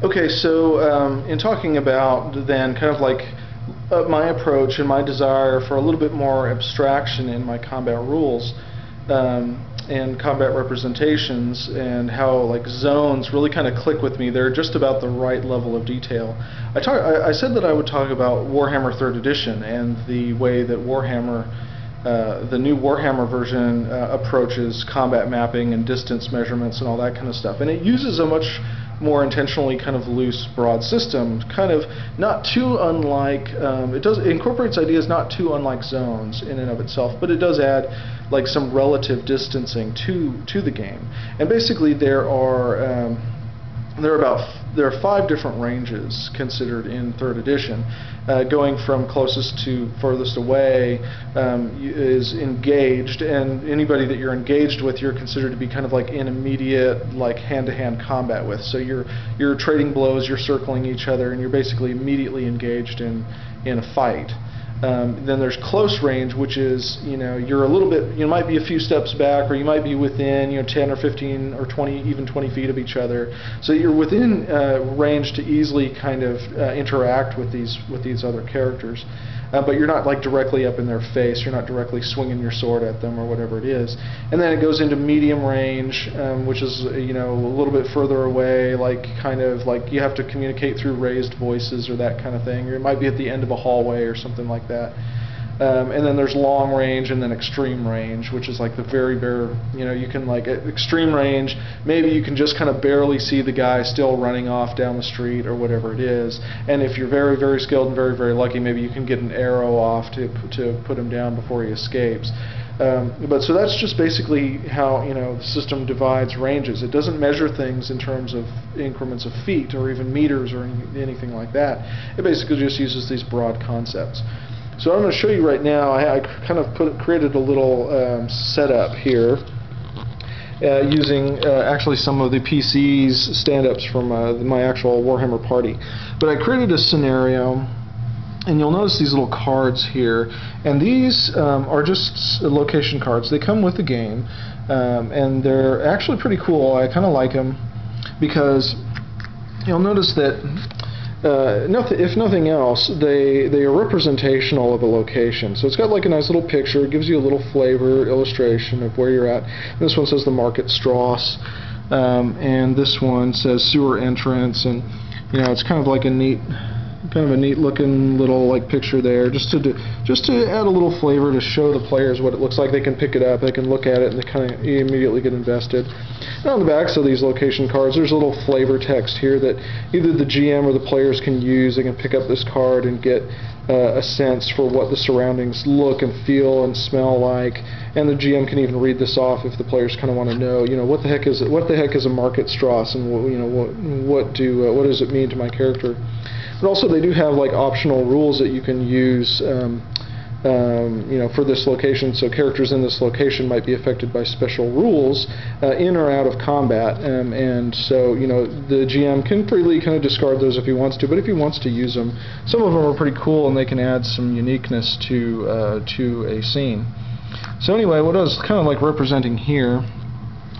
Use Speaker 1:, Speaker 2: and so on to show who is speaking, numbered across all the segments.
Speaker 1: Okay, so in talking about then kind of like my approach and my desire for a little bit more abstraction in my combat rules and combat representations, and how like zones really kind of click with me. They're just about the right level of detail. I said that I would talk about Warhammer 3rd Edition and the way that Warhammer, the new Warhammer version approaches combat mapping and distance measurements and all that kind of stuff. And it uses a much more intentionally kind of loose, broad system, kind of not too unlike, it incorporates ideas not too unlike zones in and of itself, but it does add like some relative distancing to the game. And basically there are 5 different ranges considered in 3rd edition, going from closest to furthest away is engaged, and anybody that you're engaged with you're considered to be kind of like in immediate like hand-to-hand combat with. So you're trading blows, you're circling each other, and you're basically immediately engaged in a fight. Then there's close range, which is, you're a little bit, you might be a few steps back, or you might be within, 10 or 15 or 20, even 20 feet of each other. So you're within range to easily kind of interact with these other characters. But you're not like directly up in their face, you're not directly swinging your sword at them or whatever it is. And then it goes into medium range, which is a little bit further away, like kind of like you have to communicate through raised voices or that kind of thing, or it might be at the end of a hallway or something like that. And then there's long range and then extreme range, which is like the very you can like at extreme range, maybe you can just kind of barely see the guy still running off down the street or whatever it is. And if you're very, very skilled and very, very lucky, maybe you can get an arrow off to put him down before he escapes. But so that's just basically how the system divides ranges. It doesn't measure things in terms of increments of feet or even meters or anything like that. It basically just uses these broad concepts. So I'm going to show you right now. I kind of created a little setup here using actually some of the PC's stand-ups from my actual Warhammer party. But I created a scenario, and you'll notice these little cards here, and these are just location cards. They come with the game, and they're actually pretty cool. I kind of like them because you'll notice that if nothing else, they are representational of a location. So it's got like a nice little picture. It gives you a little flavor illustration of where you're at. And this one says the Market Strauss, and this one says sewer entrance, and it's kind of like a neat looking little like picture there, just to add a little flavor to show the players what it looks like. They can pick it up, they can look at it, and they kind of immediately get invested. And on the backs of these location cards, there's a little flavor text here that either the GM or the players can use. They can pick up this card and get a sense for what the surroundings look and feel and smell like. And the GM can even read this off if the players kind of want to know, what the heck is a Market Strauss, and what does it mean to my character. But also they do have like optional rules that you can use for this location. So characters in this location might be affected by special rules in or out of combat, and so the GM can freely kind of discard those if he wants to, but if he wants to use them, some of them are pretty cool and they can add some uniqueness to a scene. So anyway, what I was kind of like representing here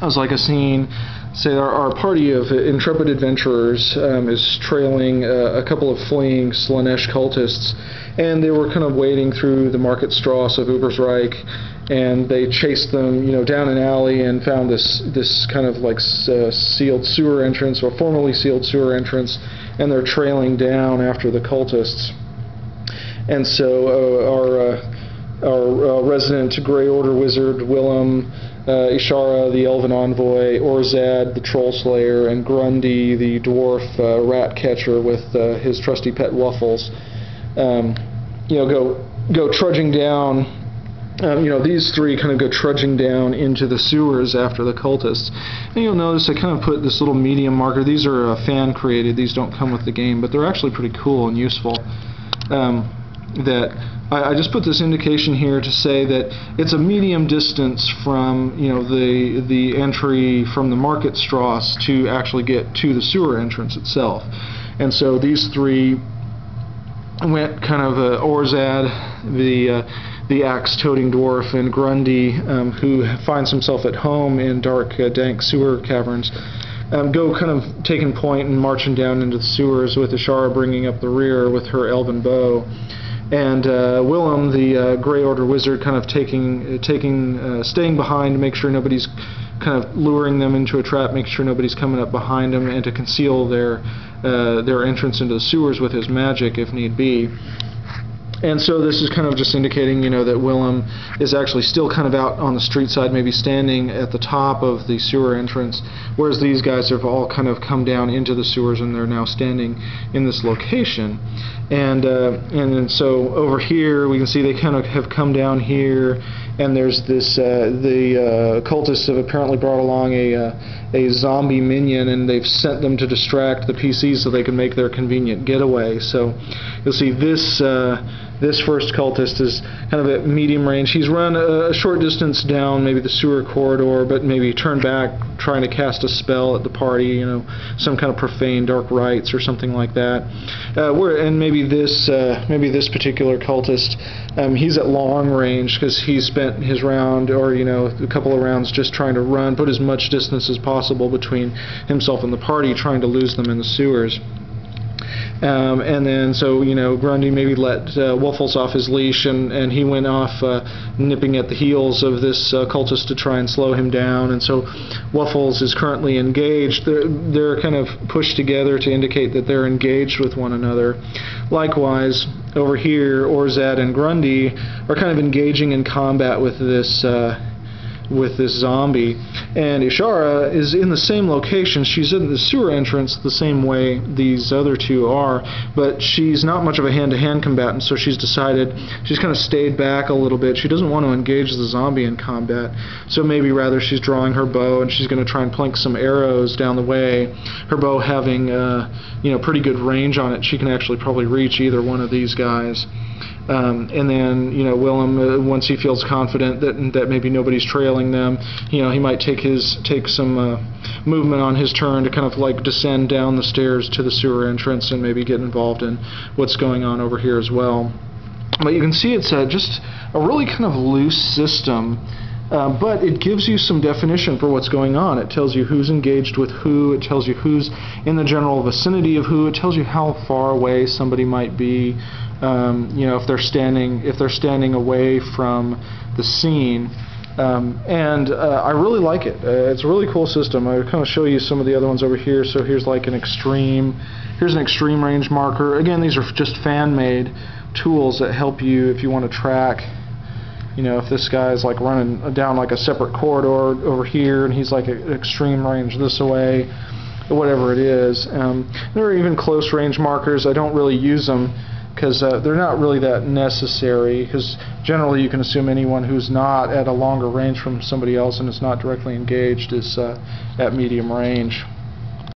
Speaker 1: was like a scene. Say our party of intrepid adventurers is trailing a couple of fleeing Slanesh cultists, and they were kind of wading through the Market Strauss of Ubersreich, and they chased them, down an alley and found this kind of like sealed sewer entrance, or formerly sealed sewer entrance, and they're trailing down after the cultists. And so our resident Grey Order wizard Willem, Ishara, the Elven Envoy, Orzad, the Troll Slayer, and Grundy, the Dwarf Rat Catcher with his trusty pet Waffles, go trudging down. These three kind of go trudging down into the sewers after the cultists. And you'll notice I kind of put this little medium marker. These are fan created. These don't come with the game, but they're actually pretty cool and useful. That I just put this indication here to say that it's a medium distance from the entry from the Market Strauss to actually get to the sewer entrance itself. And so these three went kind of Orzad, the axe-toting dwarf, and Grundy, who finds himself at home in dark, dank sewer caverns. go kind of taking point and marching down into the sewers, with Ishara bringing up the rear with her elven bow. And Willem, the Grey Order wizard, kind of staying behind to make sure nobody's kind of luring them into a trap, make sure nobody's coming up behind them, and to conceal their entrance into the sewers with his magic if need be. And so this is kind of just indicating, that Willem is actually still kind of out on the street side, maybe standing at the top of the sewer entrance, whereas these guys have all kind of come down into the sewers and they're now standing in this location. And then so over here we can see they kind of have come down here, and there's this the cultists have apparently brought along a zombie minion, and they've sent them to distract the PCs so they can make their convenient getaway. So you'll see this first cultist is kind of at medium range. He's run a short distance down maybe the sewer corridor, but maybe turned back trying to cast a spell at the party, some kind of profane dark rites or something like that. And maybe this particular cultist, he's at long range because he spent his round, or a couple of rounds, just trying to put as much distance as possible between himself and the party, trying to lose them in the sewers. And then so Grundy maybe let Wuffles off his leash, and he went off nipping at the heels of this cultist to try and slow him down. And so Wuffles is currently engaged. They're kind of pushed together to indicate that they're engaged with one another. Likewise, over here, Orzad and Grundy are kind of engaging in combat with this zombie, and Ishara is in the same location. She's in the sewer entrance the same way these other two are, but she's not much of a hand-to-hand combatant, so she's decided, she's kind of stayed back a little bit. She doesn't want to engage the zombie in combat, so maybe rather she's drawing her bow, and she's going to try and plink some arrows down the way. Her bow having pretty good range on it. She can actually probably reach either one of these guys. And then Willem, once he feels confident that maybe nobody's trailing them, he might take some movement on his turn to kind of like descend down the stairs to the sewer entrance and maybe get involved in what's going on over here as well. But you can see it's just a really kind of loose system. But it gives you some definition for what's going on. It tells you who's engaged with who. It tells you who's in the general vicinity of who. It tells you how far away somebody might be. If they're standing away from the scene. I really like it. It's a really cool system. I'll kind of show you some of the other ones over here. So here's like an extreme range marker. Again, these are just fan-made tools that help you if you want to track. If this guy's like running down like a separate corridor over here, and he's like at extreme range this way, whatever it is. There are even close range markers. I don't really use them because they're not really that necessary, because generally you can assume anyone who's not at a longer range from somebody else and is not directly engaged is at medium range.